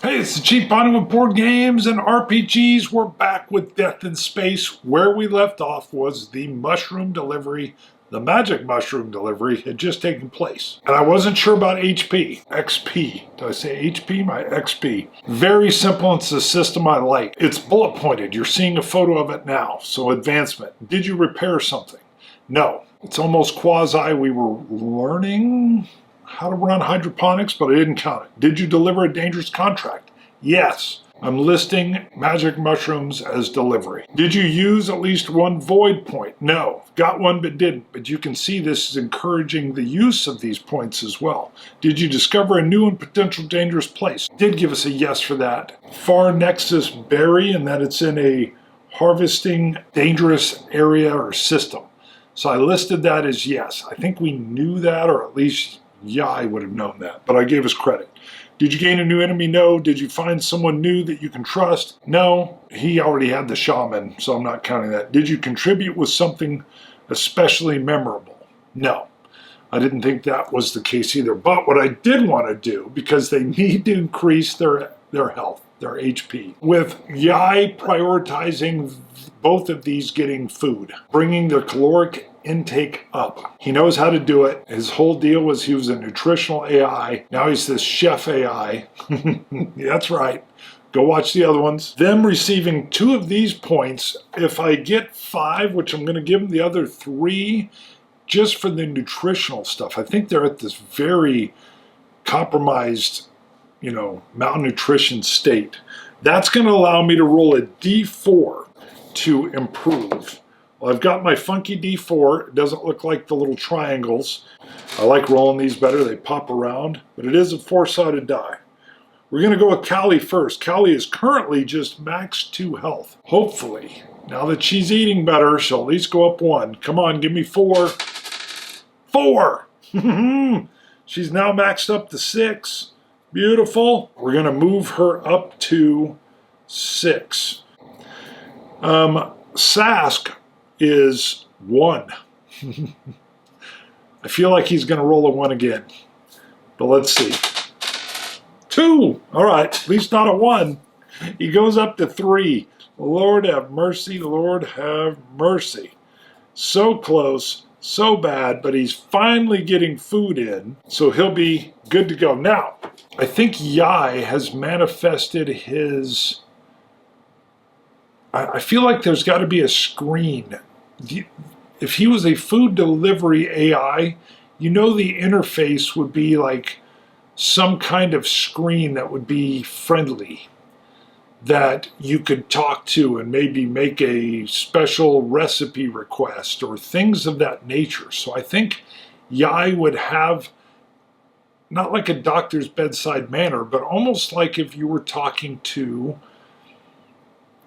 Hey, it's the Cheap Bonding with Board Games and RPGs. We're back with Death in Space. Where we left off was the mushroom delivery. The magic mushroom delivery had just taken place. And I wasn't sure about HP. XP. Did I say HP? My XP. Very simple. It's a system I like. It's bullet pointed. You're seeing a photo of it now. So advancement. Did you repair something? No. It's almost quasi. We were learning how to run hydroponics, but I didn't count it. Did you deliver a dangerous contract? Yes. I'm listing magic mushrooms as delivery. Did you use at least one void point? No. Got one but didn't. But you can see this is encouraging the use of these points as well. Did you discover a new and potential dangerous place? Did give us a yes for that. Far Nexus berry, and that it's in a harvesting dangerous area or system. So I listed that as yes. I think we knew that, or at least I would have known that, but I gave us credit. Did you gain a new enemy? No. Did you find someone new that you can trust? No. He already had the shaman, so I'm not counting that. Did you contribute with something especially memorable? No. I didn't think that was the case either. But what I did want to do, because they need to increase their health, their HP, with Yai prioritizing both of these getting food, bringing their caloric intake up. He knows how to do it. His whole deal was he was a nutritional AI. Now he's this chef AI. That's right. Go watch the other ones. Them receiving 2 of these points. If I get 5, which I'm going to give them the other 3, just for the nutritional stuff. I think they're at this very compromised, malnutrition state. That's going to allow me to roll a D4 to improve. Well, I've got my funky D4. It doesn't look like the little triangles. I like rolling these better. They pop around, but it is a 4-sided die. We're going to go with Callie first. Callie is currently just max 2 health. Hopefully, now that she's eating better, she'll at least go up 1. Come on, give me 4. 4! She's now maxed up to 6. Beautiful. We're going to move her up to 6. Sask is 1. I feel like he's going to roll a 1 again. But let's see. 2! All right, at least not a 1. He goes up to 3. Lord have mercy, Lord have mercy. So close, so bad, but he's finally getting food in, so he'll be good to go. Now, I think Yai has manifested his... I feel like there's got to be a screen. If he was a food delivery AI, the interface would be like some kind of screen that would be friendly, that you could talk to and maybe make a special recipe request or things of that nature. So I think Yai would have, not like a doctor's bedside manner, but almost like if you were talking to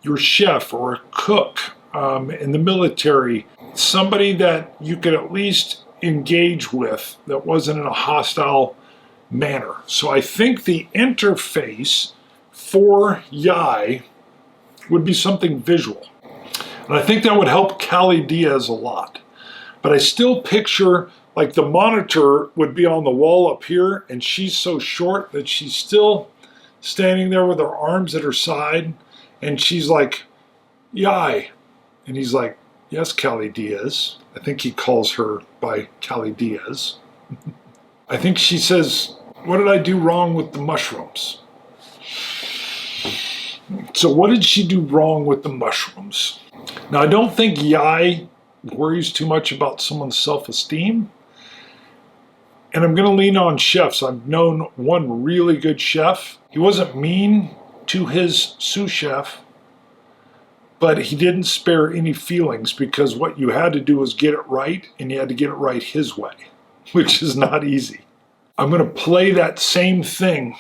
your chef or a cook in the military, somebody that you could at least engage with that wasn't in a hostile manner. So I think the interface for Yai would be something visual. And I think that would help Callie Diaz a lot. But I still picture like the monitor would be on the wall up here, and she's so short that she's still standing there with her arms at her side, and she's like, Yai. And he's like, yes, Callie Diaz. I think he calls her by Callie Diaz. I think she says, what did I do wrong with the mushrooms? So what did she do wrong with the mushrooms? Now, I don't think Yai worries too much about someone's self-esteem. And I'm going to lean on chefs. I've known one really good chef. He wasn't mean to his sous chef, but he didn't spare any feelings, because what you had to do was get it right, and you had to get it right his way, which is not easy. I'm going to play that same thing.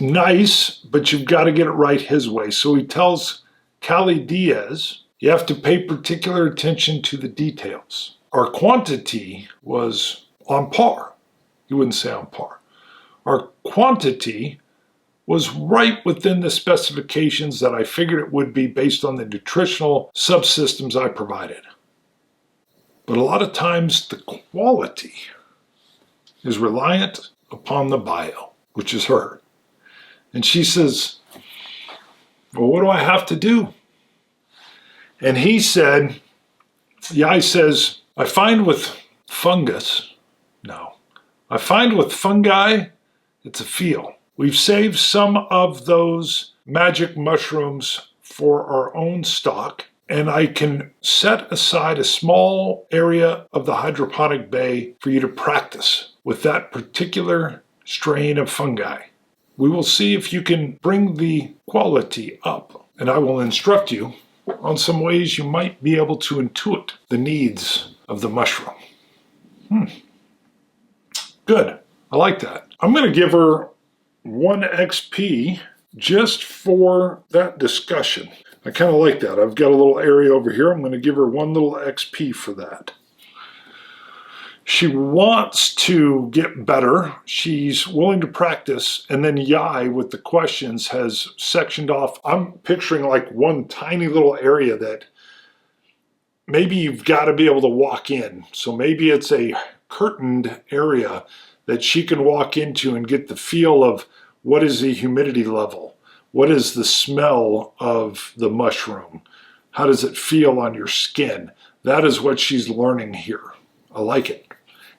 Nice, but you've got to get it right his way. So he tells Callie Diaz, you have to pay particular attention to the details. Our quantity was on par. You wouldn't say on par. Our quantity was right within the specifications that I figured it would be based on the nutritional subsystems I provided. But a lot of times the quality is reliant upon the bio, which is her. And she says, well, what do I have to do? And he said, Yai says, I find with fungus, no, I find with fungi, it's a feel. We've saved some of those magic mushrooms for our own stock, and I can set aside a small area of the hydroponic bay for you to practice with that particular strain of fungi. We will see if you can bring the quality up, and I will instruct you on some ways you might be able to intuit the needs of the mushroom. Good. I like that. I'm going to give her 1 XP just for that discussion. I kind of like that. I've got a little area over here. I'm going to give her 1 little XP for that. She wants to get better. She's willing to practice. And then Yai, with the questions, has sectioned off. I'm picturing like one tiny little area that maybe you've got to be able to walk in. So maybe it's a curtained area that she can walk into and get the feel of what is the humidity level? What is the smell of the mushroom? How does it feel on your skin? That is what she's learning here. I like it.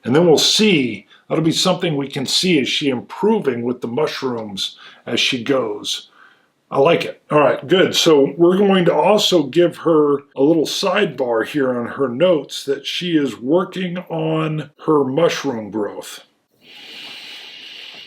And then we'll see, that'll be something we can see, is she improving with the mushrooms as she goes. I like it. All right, good. So we're going to also give her a little sidebar here on her notes that she is working on her mushroom growth.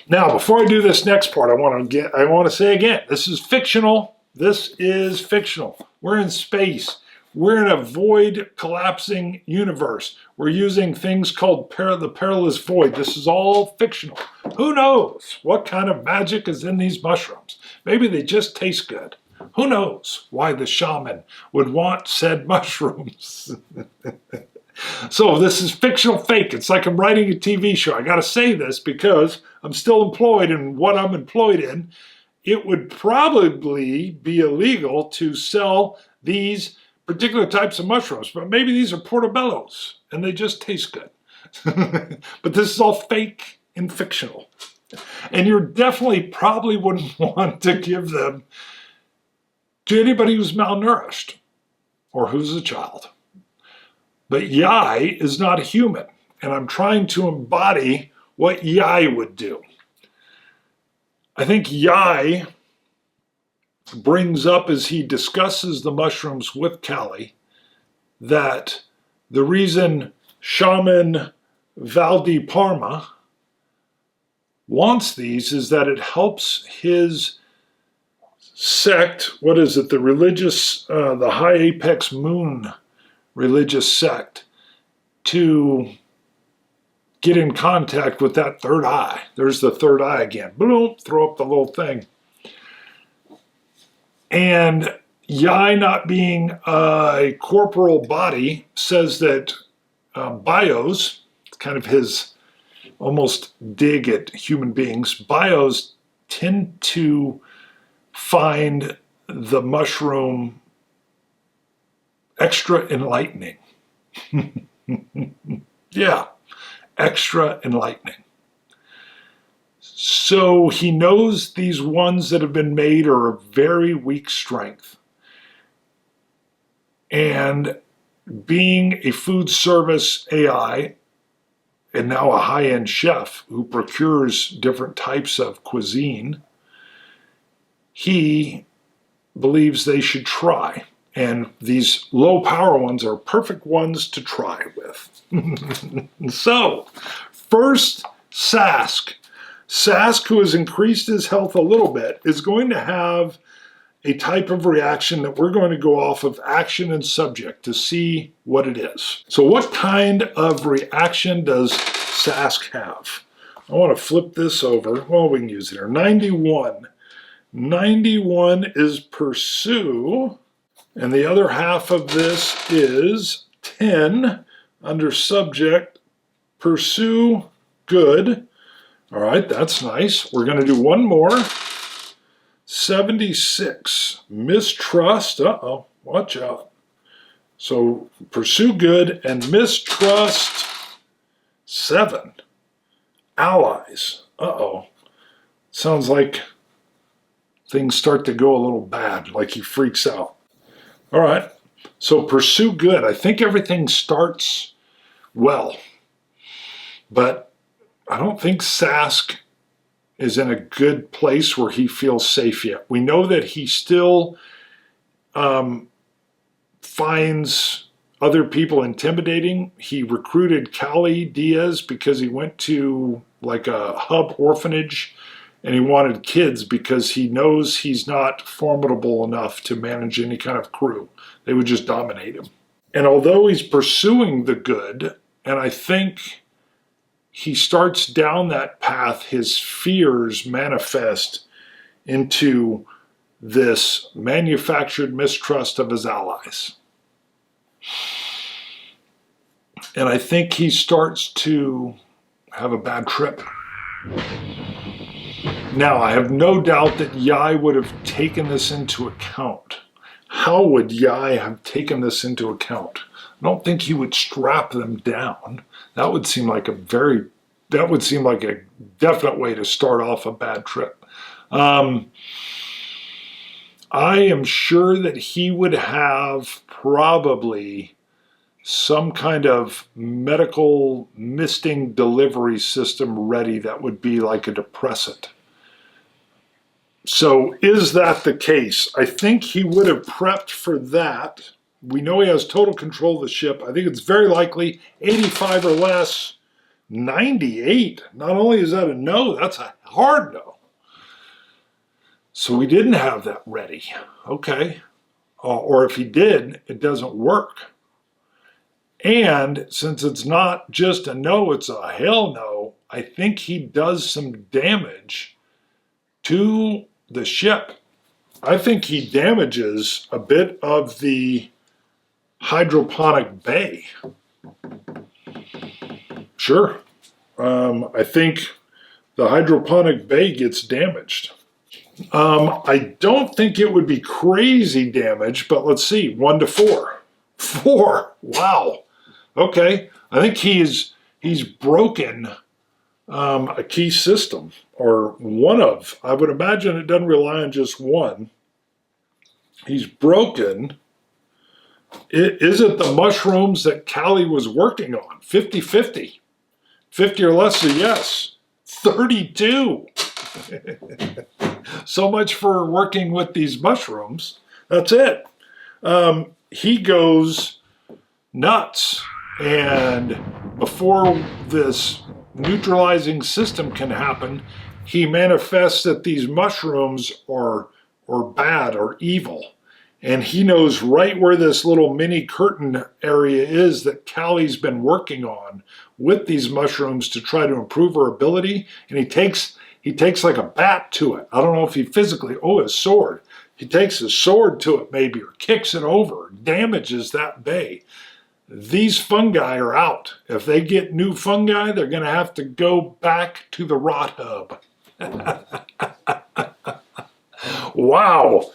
Now, before I do this next part, I want to say again, this is fictional. This is fictional. We're in space. We're in a void collapsing universe. We're using things called the perilous void. This is all fictional. Who knows what kind of magic is in these mushrooms? Maybe they just taste good. Who knows why the shaman would want said mushrooms? So this is fictional fake. It's like I'm writing a TV show. I got to say this because I'm still employed in what I'm employed in. It would probably be illegal to sell these particular types of mushrooms, but maybe these are portobellos and they just taste good. But this is all fake and fictional. And you definitely probably wouldn't want to give them to anybody who's malnourished or who's a child. But Yai is not a human, and I'm trying to embody what Yai would do. I think Yai brings up, as he discusses the mushrooms with Callie, that the reason Shaman Valdeparma wants these is that it helps his sect, what is it, the religious, the High Apex Moon religious sect, to get in contact with that third eye. There's the third eye again. Boom, throw up the little thing. And Yai, not being a corporal body, says that bios, kind of his almost dig at human beings, bios tend to find the mushroom extra enlightening. Yeah, extra enlightening. So he knows these ones that have been made are of very weak strength. And being a food service AI, and now a high-end chef who procures different types of cuisine, he believes they should try. And these low-power ones are perfect ones to try with. So, first, Sask. Sask, who has increased his health a little bit, is going to have a type of reaction that we're going to go off of action and subject to see what it is. So what kind of reaction does Sask have? I want to flip this over. Well, we can use it here. 91. 91 is pursue. And the other half of this is 10 under subject, pursue good. All right, that's nice. We're going to do one more. 76, mistrust. Uh-oh, watch out. So pursue good and mistrust 7. allies. Uh-oh. Sounds like things start to go a little bad, like he freaks out. All right. So pursue good. I think everything starts well, but I don't think Sask is in a good place where he feels safe yet. We know that he still finds other people intimidating. He recruited Callie Diaz because he went to like a hub orphanage and he wanted kids because he knows he's not formidable enough to manage any kind of crew. They would just dominate him. And although he's pursuing the good, and I think he starts down that path, his fears manifest into this manufactured mistrust of his allies. And I think he starts to have a bad trip. Now, I have no doubt that Yai would have taken this into account. How would Yai have taken this into account? I don't think he would strap them down. That would seem like a definite way to start off a bad trip. I am sure that he would have probably some kind of medical misting delivery system ready that would be like a depressant. So is that the case? I think he would have prepped for that. We know he has total control of the ship. I think it's very likely 85 or less. 98. Not only is that a no, that's a hard no. So we didn't have that ready. Okay. Or if he did, it doesn't work. And since it's not just a no, it's a hell no, I think he does some damage to the ship. I think he damages a bit of the hydroponic bay. Sure. I think the hydroponic bay gets damaged. I don't think it would be crazy damage, but let's see, 1 to 4. 4, wow. Okay, I think he's broken a key system, or one of. I would imagine it doesn't rely on just one. He's broken. Is it the mushrooms that Callie was working on? 50-50. 50 or less a yes. 32. So much for working with these mushrooms. That's it. He goes nuts. And before this neutralizing system can happen, he manifests that these mushrooms are bad or evil. And he knows right where this little mini curtain area is that Callie's been working on with these mushrooms to try to improve her ability. And he takes like a bat to it. I don't know if he physically, his sword. He takes his sword to it maybe, or kicks it over, damages that bay. These fungi are out. If they get new fungi, they're going to have to go back to the rot hub. Wow.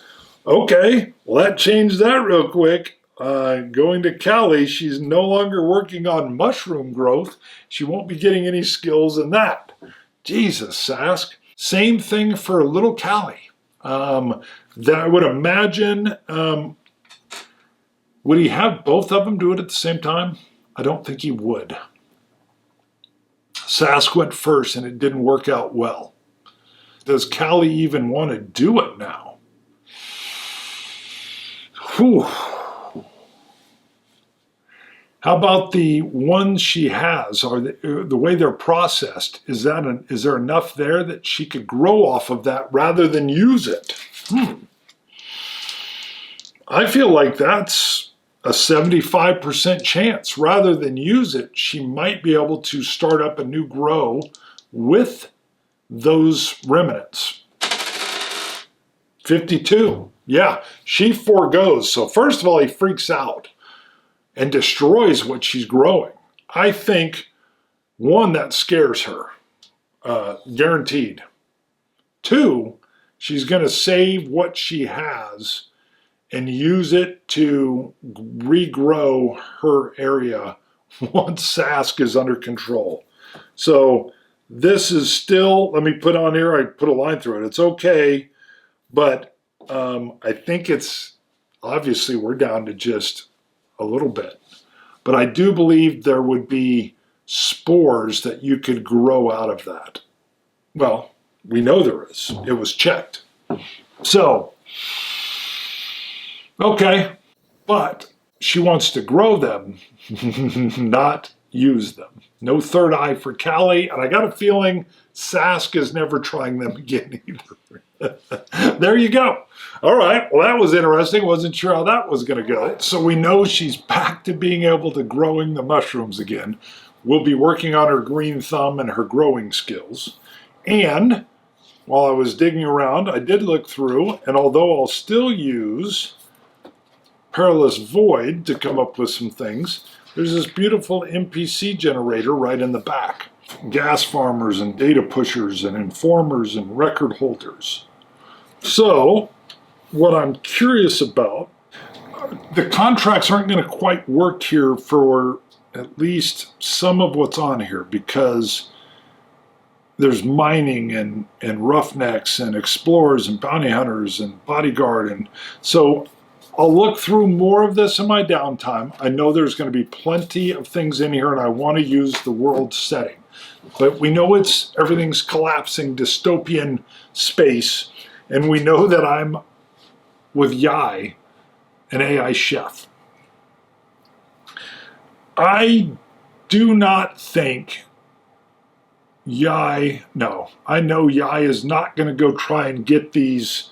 Okay, well that changed that real quick. Going to Callie, she's no longer working on mushroom growth. She won't be getting any skills in that. Jesus, Sask. Same thing for little Callie. That I would imagine, would he have both of them do it at the same time? I don't think he would. Sask went first and it didn't work out well. Does Callie even want to do it now? Whew. How about the ones she has, or the way they're processed? Is there enough there that she could grow off of that rather than use it? I feel like that's a 75% chance. Rather than use it, she might be able to start up a new grow with those remnants. 52. Yeah, she forgoes. So first of all, he freaks out and destroys what she's growing. I think, one, that scares her, guaranteed. 2, she's going to save what she has and use it to regrow her area once Sask is under control. So This is still, let me put on here, I put a line through it. It's okay, but I think it's, obviously we're down to just a little bit. But I do believe there would be spores that you could grow out of that. Well, we know there is. It was checked. So, okay, but she wants to grow them, not use them. No third eye for Callie, and I got a feeling Sask is never trying them again either. There you go. All right, well, that was interesting. Wasn't sure how that was going to go. So we know she's back to being able to growing the mushrooms again. We'll be working on her green thumb and her growing skills. And while I was digging around, I did look through, and although I'll still use Perilous Void to come up with some things, there's this beautiful NPC generator right in the back. Gas farmers and data pushers and informers and record holders. So, what I'm curious about, the contracts aren't going to quite work here for at least some of what's on here, because there's mining and roughnecks and explorers and bounty hunters and bodyguard. And so I'll look through more of this in my downtime. I know there's going to be plenty of things in here, and I want to use the world setting. But we know everything's collapsing, dystopian space, and we know that I'm with Yai, an AI chef. I do not think I know Yai is not going to go try and get these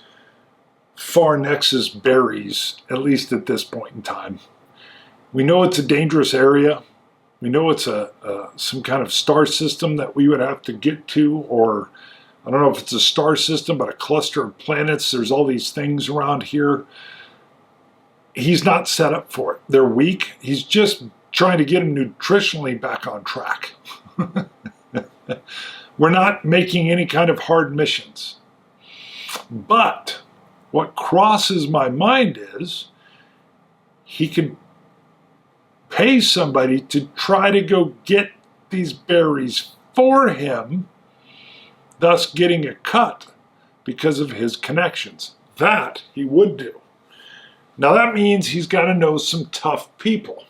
Far Nexus berries, at least at this point in time. We know it's a dangerous area. We know it's some kind of star system that we would have to get to, or I don't know if it's a star system, but a cluster of planets. There's all these things around here. He's not set up for it. They're weak. He's just trying to get them nutritionally back on track. We're not making any kind of hard missions. But what crosses my mind is he could pay somebody to try to go get these berries for him, thus getting a cut because of his connections. That he would do. Now that means he's got to know some tough people.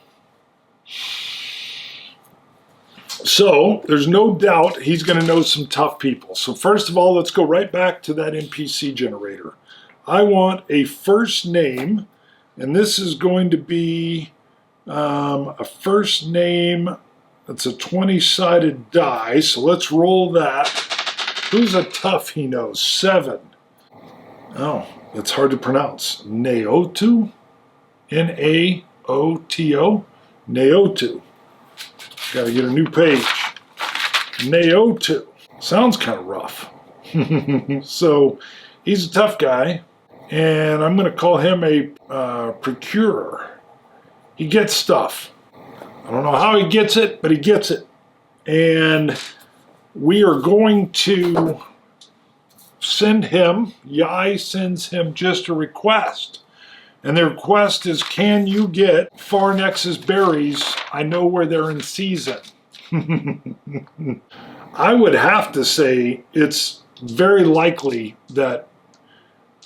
So there's no doubt he's going to know some tough people. So first of all, let's go right back to that NPC generator. I want a first name, and this is going to be a first name. It's a 20-sided die, so let's roll that. Who's a tough he knows? 7. Oh, it's hard to pronounce. Naoto? N-A-O-T-O? Naoto. Got to get a new page. Naoto. Sounds kind of rough. So he's a tough guy, and I'm going to call him a procurer. He gets stuff. I don't know how he gets it, but he gets it. And we are going to send him, Yai sends him just a request. And the request is, can you get Far Nexus berries? I know where they're in season. I would have to say it's very likely that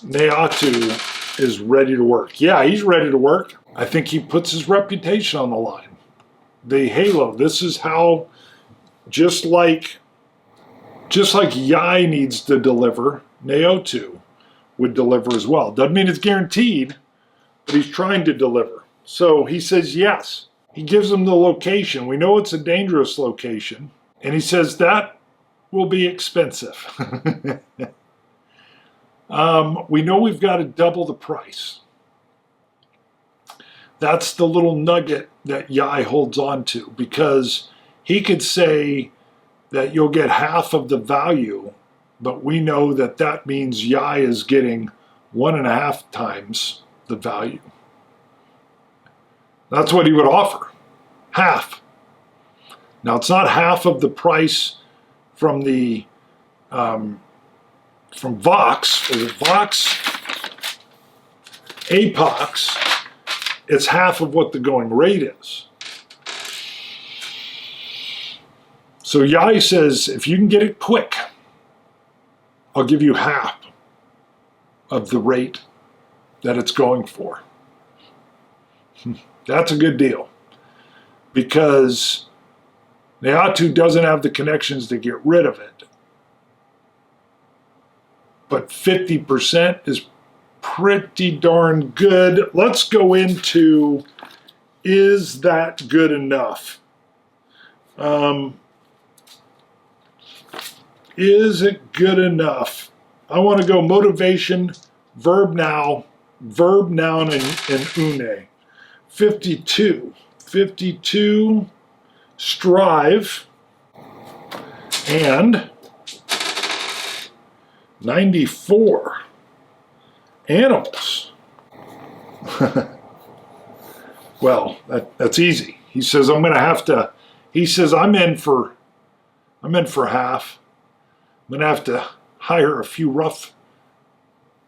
Naoto is ready to work. Yeah, he's ready to work. I think he puts his reputation on the line. The Halo, this is how, just like Yai needs to deliver, Naoto would deliver as well. Doesn't mean it's guaranteed, but he's trying to deliver. So he says yes. He gives them the location. We know it's a dangerous location. And he says that will be expensive. We know we've got to double the price. That's the little nugget that Yai holds on to, because he could say that you'll get half of the value, but we know that that means Yai is getting 1.5 times the value. That's what he would offer. Half. Now, it's not half of the price from the from Vox. Is it Vox? Apox. It's half of what the going rate is. So Yai says, if you can get it quick, I'll give you half of the rate that it's going for. That's a good deal, because Naatu doesn't have the connections to get rid of it. But 50% is pretty darn good. Let's go into, is that good enough? Is it good enough? I want to go motivation, verb, noun, and une. 52. 52, strive, and 94, animals. Well, that's easy. He says I'm going to have to. He says I'm in for half. I'm going to have to hire a few rough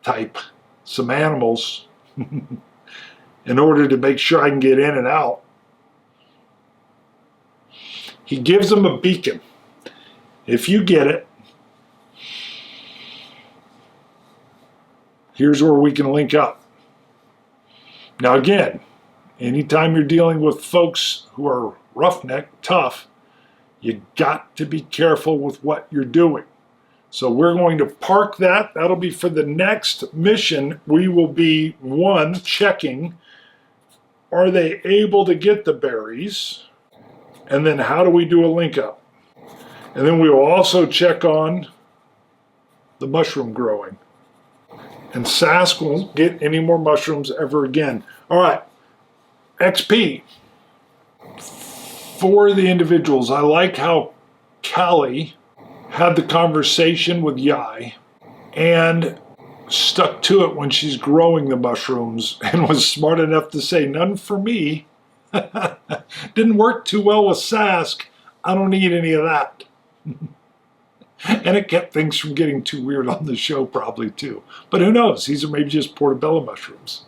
type, some animals, in order to make sure I can get in and out. He gives them a beacon. If you get it, here's where we can link up. Now again, anytime you're dealing with folks who are roughneck, tough, you got to be careful with what you're doing. So we're going to park that. That'll be for the next mission. We will be, one, checking, are they able to get the berries? And then how do we do a link up? And then we will also check on the mushroom growing. And Sask won't get any more mushrooms ever again. All right, XP for the individuals. I like how Callie had the conversation with Yai and stuck to it when she's growing the mushrooms and was smart enough to say, none for me. Didn't work too well with Sask. I don't need any of that. And it kept things from getting too weird on the show probably too. But who knows? These are maybe just portobello mushrooms.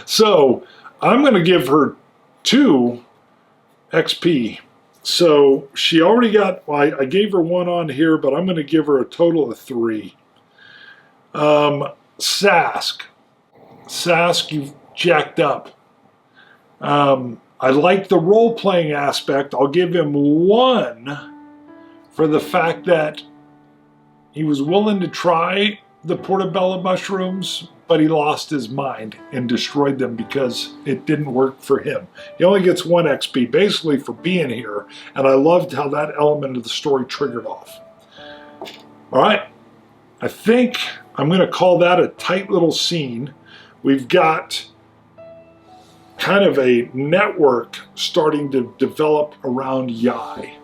So I'm going to give her 2 XP. So she already got, well, I gave her 1 on here, but I'm going to give her a total of 3. Sask, you've jacked up. I like the role-playing aspect. I'll give him 1 for the fact that he was willing to try the portobello mushrooms, but he lost his mind and destroyed them because it didn't work for him. He only gets 1 XP, basically for being here, and I loved how that element of the story triggered off. All right, I think I'm going to call that a tight little scene. We've got kind of a network starting to develop around Yai.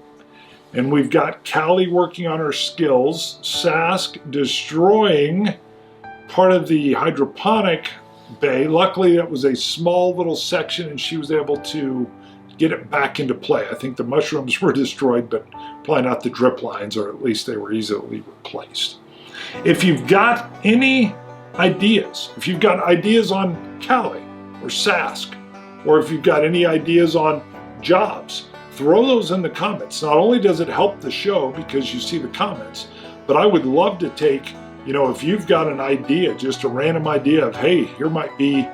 And we've got Callie working on her skills, Sask destroying part of the hydroponic bay. Luckily, that was a small little section and she was able to get it back into play. I think the mushrooms were destroyed, but probably not the drip lines, or at least they were easily replaced. If you've got any ideas, if you've got ideas on Callie or Sask, or if you've got any ideas on jobs, throw those in the comments. Not only does it help the show because you see the comments, but I would love to take, if you've got an idea, just a random idea of, hey, here might be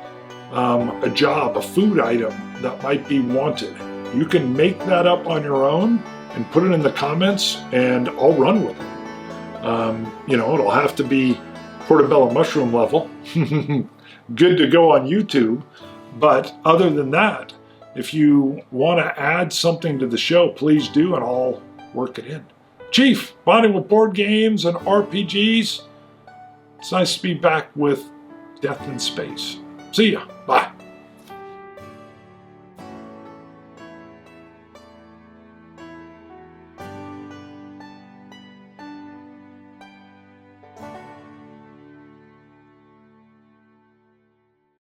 a job, a food item that might be wanted. You can make that up on your own and put it in the comments and I'll run with it. It'll have to be portobello mushroom level. Good to go on YouTube. But other than that, if you want to add something to the show, please do, and I'll work it in. Chief, bonding with board games and RPGs. It's nice to be back with Death in Space. See ya. Bye.